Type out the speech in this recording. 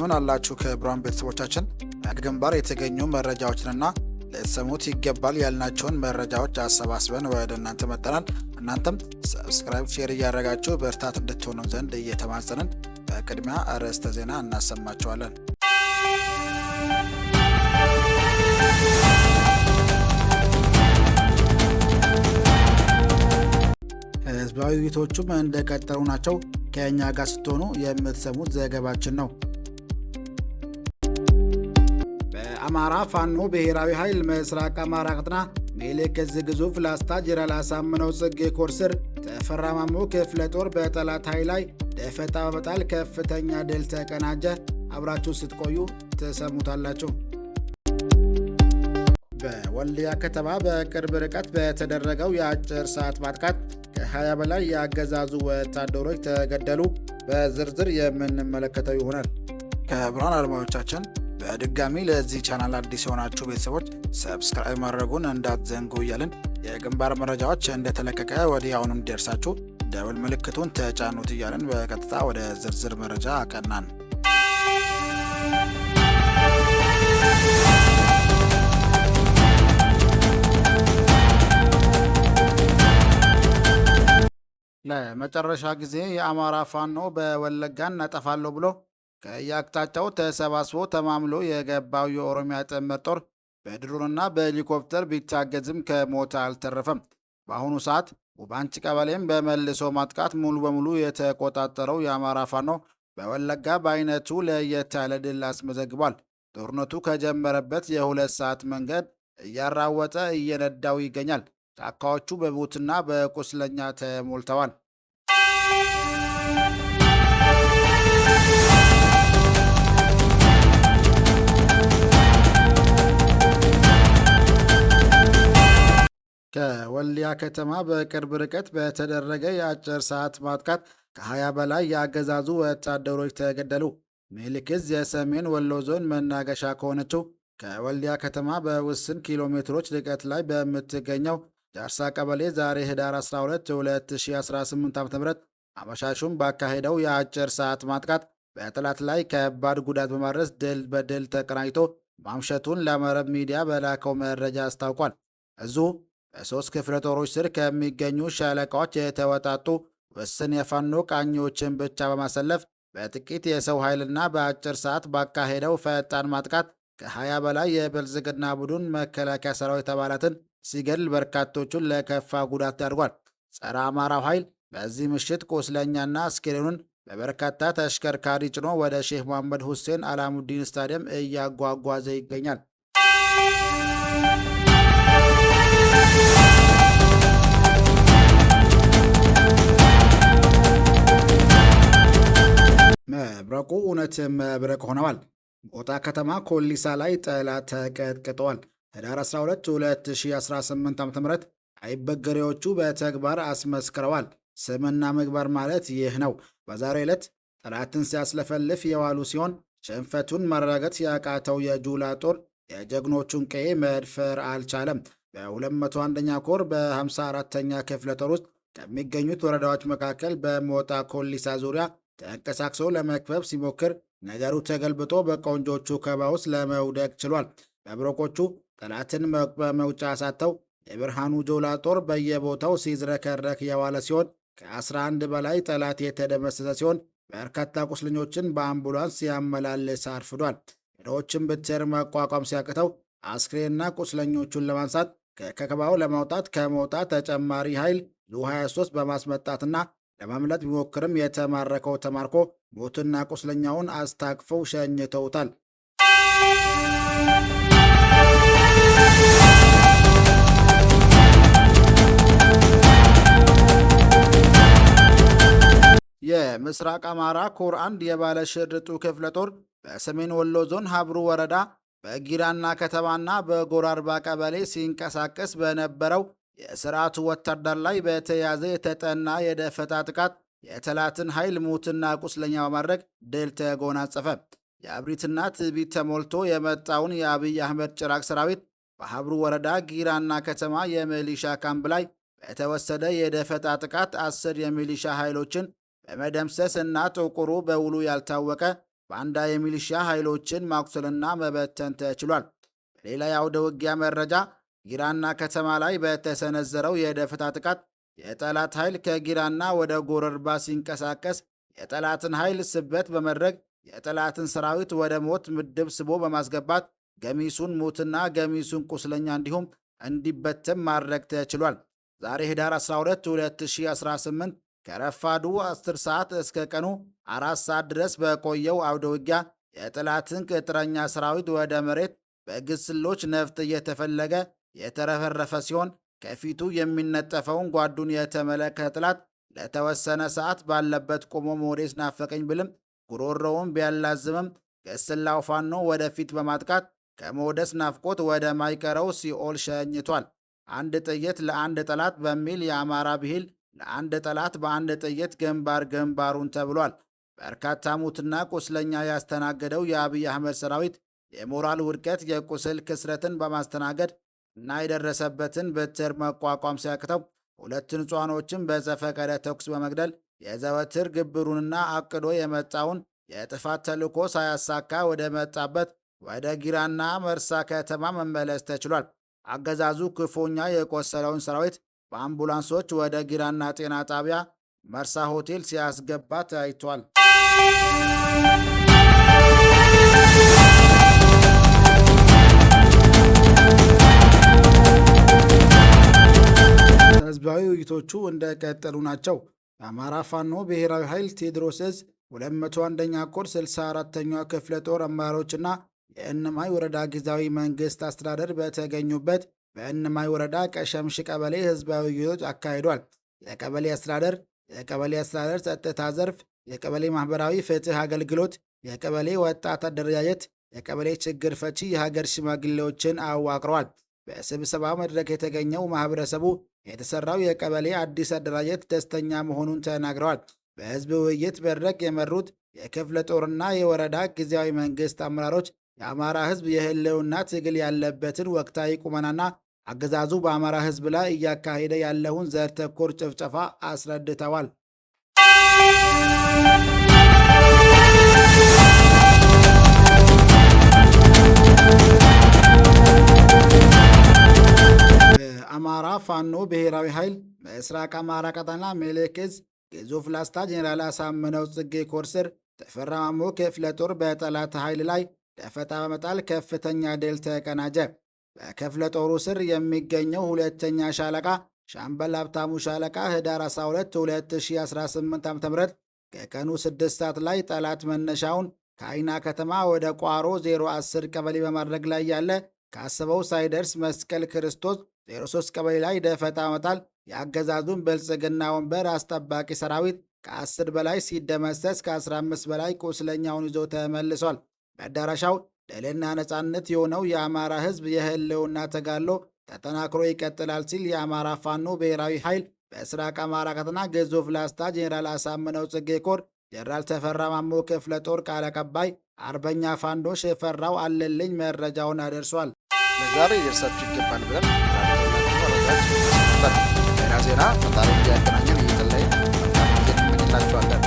እንደምን አላችሁ ከብራን ቤተሰቦቻችን ግንባር የተገኙ መረጃዎችንና ለሰሙት ይገባል ያልናቸውን መረጃዎች አሰባስበን ወደ እናንተ መጥተናል። እናንተም ሰብስክራይብ፣ ሼር እያደረጋችሁ በርታት እንድትሆኑ ዘንድ እየተማጸንን በቅድሚያ አርዕስተ ዜና እናሰማችኋለን። ህዝባዊ ውይይቶቹም እንደቀጠሉ ናቸው። ከኛ ጋር ስትሆኑ የምትሰሙት ዘገባችን ነው። በአማራ ፋኖ ብሔራዊ ኃይል ምስራቅ አማራ ቀጠና ሜሌክ ዕዝ ግዙፍ ላስታ ጄኔራል አሳምነው ጽጌ ኮር ስር ተፈራ ማሞ ክፍለ ጦር በጠላት ኃይል ላይ ደፈጣ በመጣል ከፍተኛ ድል ተቀናጀ። አብራችሁ ስትቆዩ ትሰሙታላችሁ። በወልዲያ ከተማ በቅርብ ርቀት በተደረገው የአጭር ሰዓት ማጥቃት ከ20 በላይ የአገዛዙ ወታደሮች ተገደሉ። በዝርዝር የምንመለከተው ይሆናል። ከብርሃን አድማጮቻችን በድጋሚ ለዚህ ቻናል አዲስ የሆናችሁ ቤተሰቦች ሰብስክራይብ ማድረጉን እንዳትዘንጉ እያልን የግንባር መረጃዎች እንደተለቀቀ ወዲያውኑ እንዲደርሳችሁ ደወል ምልክቱን ተጫኑት እያልን በቀጥታ ወደ ዝርዝር መረጃ አቀናን። ለመጨረሻ ጊዜ የአማራ ፋኖ በወለጋን እናጠፋለሁ ብሎ ከየአቅጣጫው ተሰባስቦ ተማምሎ የገባው የኦሮሚያ ጥምር ጦር በድሮንና በሄሊኮፕተር ቢታገዝም ከሞት አልተረፈም። በአሁኑ ሰዓት ውባንጭ ቀበሌም በመልሶ ማጥቃት ሙሉ በሙሉ የተቆጣጠረው የአማራ ፋኖ በወለጋ በአይነቱ ለየት ያለ ድል አስመዘግቧል። ጦርነቱ ከጀመረበት የ2 ሰዓት መንገድ እያራወጠ እየነዳው ይገኛል። ጫካዎቹ በቡትና በቁስለኛ ተሞልተዋል። ከወልዲያ ከተማ በቅርብ ርቀት በተደረገ የአጭር ሰዓት ማጥቃት ከ20 በላይ የአገዛዙ ወታደሮች ተገደሉ። ሜሌክ ዕዝ የሰሜን ወሎ ዞን መናገሻ ከሆነችው ከወልዲያ ከተማ በውስን ኪሎ ሜትሮች ርቀት ላይ በምትገኘው ጃርሳ ቀበሌ ዛሬ ህዳር 12 2018 ዓ.ም አመሻሹም ባካሄደው የአጭር ሰዓት ማጥቃት በጠላት ላይ ከባድ ጉዳት በማድረስ ድል በድል ተቀናጅቶ ማምሸቱን ለመረብ ሚዲያ በላከው መረጃ አስታውቋል። እዙ በ3 ክፍለ ጦሮች ስር ከሚገኙ ሻለቃዎች የተወጣጡ ውስን የፋኖ ቃኞችን ብቻ በማሰለፍ በጥቂት የሰው ኃይልና በአጭር ሰዓት ባካሄደው ፈጣን ማጥቃት ከ20 በላይ የብልጽግና ቡድን መከላከያ ሰራዊት አባላትን ሲገድል በርካቶቹን ለከፋ ጉዳት ዳርጓል። ጸረ አማራው ኃይል በዚህ ምሽት ቁስለኛና አስክሬኑን በበርካታ ተሽከርካሪ ጭኖ ወደ ሼህ መሐመድ ሁሴን አላሙዲን ስታዲየም እያጓጓዘ ይገኛል። መብረቁ እውነትም መብረቅ ሆነዋል። ቦጣ ከተማ ኮሊሳ ላይ ጠላት ተቀጥቅጠዋል። ህዳር 12 2018 ዓ.ም አይበገሬዎቹ በተግባር አስመስክረዋል። ስምና ምግባር ማለት ይህ ነው። በዛሬው ዕለት ጠላትን ሲያስለፈልፍ የዋሉ ሲሆን ሽንፈቱን ማረጋገጥ ያቃተው የጁላ ጦር የጀግኖቹን ቀዬ መድፈር አልቻለም። በ201ኛ ኮር በ54ኛ ክፍለ ጦር ውስጥ ከሚገኙት ወረዳዎች መካከል በሞጣ ኮሊሳ ዙሪያ ተንቀሳቅሶ ለመክበብ ሲሞክር ነገሩ ተገልብጦ በቆንጆቹ ከባ ውስጥ ለመውደቅ ችሏል። መብረቆቹ ጠላትን በመውጫ አሳተው የብርሃኑ ጆላ ጦር በየቦታው ሲዝረከረክ የዋለ ሲሆን ከ11 በላይ ጠላት የተደመሰሰ ሲሆን በርካታ ቁስለኞችን በአምቡላንስ ሲያመላልስ አርፍዷል። ሄዶችን ብትር መቋቋም ሲያቅተው አስክሬንና ቁስለኞቹን ለማንሳት ከከበባው ለማውጣት ከሞጣ ተጨማሪ ኃይል ዙ23 በማስመጣትና ለማምለጥ ቢሞክርም የተማረከው ተማርኮ ሞትና ቁስለኛውን አስታቅፈው ሸኝተውታል። የምስራቅ አማራ ኮር 1 የባለሽርጡ ክፍለ ጦር በሰሜን ወሎ ዞን ሀብሩ ወረዳ በጊራና ከተማና በጎራርባ ቀበሌ ሲንቀሳቀስ በነበረው የስርዓቱ ወታደር ላይ በተያዘ የተጠና የደፈጣ ጥቃት የጠላትን ኃይል ሙትና ቁስለኛ በማድረግ ድል ተጎናጸፈ። የአብሪትና ትዕቢት ተሞልቶ የመጣውን የአብይ አህመድ ጭራቅ ሰራዊት በሀብሩ ወረዳ ጊራና ከተማ የሚሊሻ ካምፕ ላይ በተወሰደ የደፈጣ ጥቃት 10 የሚሊሻ ኃይሎችን በመደምሰስ እና ጥቁሩ በውሉ ያልታወቀ ባንዳ የሚሊሻ ኃይሎችን ማቁሰልና መበተን ተችሏል። በሌላ የአውደ ውጊያ መረጃ ጊራና ከተማ ላይ በተሰነዘረው የደፈጣ ጥቃት የጠላት ኃይል ከጊራና ወደ ጎረርባ ሲንቀሳቀስ የጠላትን ኃይል ስበት በመድረግ የጠላትን ሰራዊት ወደ ሞት ምድብ ስቦ በማስገባት ገሚሱን ሙትና ገሚሱን ቁስለኛ እንዲሁም እንዲበተን ማድረግ ተችሏል። ዛሬ ህዳር 12 2018 ከረፋዱ 10 ሰዓት እስከ ቀኑ 4 ሰዓት ድረስ በቆየው አውደ ውጊያ የጠላትን ቅጥረኛ ሰራዊት ወደ መሬት በግስሎች ነፍጥ እየተፈለገ የተረፈረፈ ሲሆን ከፊቱ የሚነጠፈውን ጓዱን የተመለከተ ጠላት ለተወሰነ ሰዓት ባለበት ቆሞ ሞዴስ ናፈቀኝ ብልም ጉሮሮውን ቢያላዝምም ገስላው ፋኖ ወደፊት በማጥቃት ከሞደስ ናፍቆት ወደ ማይቀረው ሲኦል ሸኝቷል። አንድ ጥይት ለአንድ ጠላት በሚል የአማራ ብሂል ለአንድ ጠላት በአንድ ጥይት ግንባሩን ተብሏል። በርካታ ሙትና ቁስለኛ ያስተናገደው የአብይ አህመድ ሰራዊት የሞራል ውድቀት የቁስል ክስረትን በማስተናገድ እና የደረሰበትን በትር መቋቋም ሲያቅተው ሁለት ንጹሃኖችን በዘፈቀደ ተኩስ በመግደል የዘወትር ግብሩንና አቅዶ የመጣውን የጥፋት ተልዕኮ ሳያሳካ ወደ መጣበት ወደ ጊራና መርሳ ከተማ መመለስ ተችሏል። አገዛዙ ክፉኛ የቆሰለውን ሰራዊት በአምቡላንሶች ወደ ጊራና ጤና ጣቢያ መርሳ ሆቴል ሲያስገባ ታይቷል። ህዝባዊ ውይይቶቹ እንደቀጠሉ ናቸው። የአማራ ፋኖ ብሔራዊ ኃይል ቴዎድሮስ ዕዝ 201ኛ ኮር 64ኛ ክፍለ ጦር አመራሮችና የእነማይ ወረዳ ጊዜያዊ መንግስት አስተዳደር በተገኙበት በእነማይ ወረዳ ቀሸምሽ ቀበሌ ህዝባዊ ውይይቶች አካሂዷል። የቀበሌ አስተዳደር ጸጥታ ዘርፍ፣ የቀበሌ ማህበራዊ ፍትህ አገልግሎት፣ የቀበሌ ወጣት አደረጃጀት፣ የቀበሌ ችግር ፈቺ የሀገር ሽማግሌዎችን አዋቅረዋል። በስብሰባ መድረክ የተገኘው ማህበረሰቡ የተሰራው የቀበሌ አዲስ አደራጀት ደስተኛ መሆኑን ተናግረዋል። በህዝብ ውይይት መድረክ የመሩት የክፍለ ጦርና የወረዳ ጊዜያዊ መንግስት አመራሮች የአማራ ህዝብ የህልውና ትግል ያለበትን ወቅታዊ ቁመናና አገዛዙ በአማራ ህዝብ ላይ እያካሄደ ያለውን ዘር ተኮር ጭፍጨፋ አስረድተዋል። የአማራ ፋኖ ብሔራዊ ኃይል በምስራቅ አማራ ቀጠና ምኒልክ ዕዝ ግዙፍ ላስታ ጄኔራል አሳምነው ጽጌ ኮር ስር ተፈራ ማሞ ክፍለ ጦር በጠላት ኃይል ላይ ደፈጣ በመጣል ከፍተኛ ድል ተቀናጀ። በክፍለ ጦሩ ስር የሚገኘው ሁለተኛ ሻለቃ ሻምበል ሀብታሙ ሻለቃ ህዳር 12 2018 ዓ.ም ከቀኑ 6 ሰዓት ላይ ጠላት መነሻውን ከአይና ከተማ ወደ ቋሮ 010 ቀበሌ በማድረግ ላይ ያለ ካሰበው ሳይደርስ መስቀል ክርስቶስ 03 ቀበሌ ላይ ደፈጣ መጣል የአገዛዙን ብልጽግና ወንበር አስጠባቂ ሰራዊት ከ10 በላይ ሲደመሰስ ከ15 በላይ ቁስለኛውን ይዞ ተመልሷል። መዳረሻው ድልና ነጻነት የሆነው የአማራ ህዝብ የህልውና ተጋድሎ ተጠናክሮ ይቀጥላል ሲል የአማራ ፋኖ ብሔራዊ ኃይል በምስራቅ አማራ ቀጠና ግዙፍ ላስታ ጄኔራል አሳምነው ጽጌ ኮር ጄኔራል ተፈራ ማሞ ክፍለ ጦር ቃል አቀባይ አርበኛ ፋንዶ ሽፈራው አለልኝ መረጃውን አደርሷል። ለዛሬ ይደርሳችሁ ይገባል ብለን ዜና ዜና ፈጣሪ እንዲያገናኘን እየተለየ መልካም ጊዜ እንመኝላችኋለን።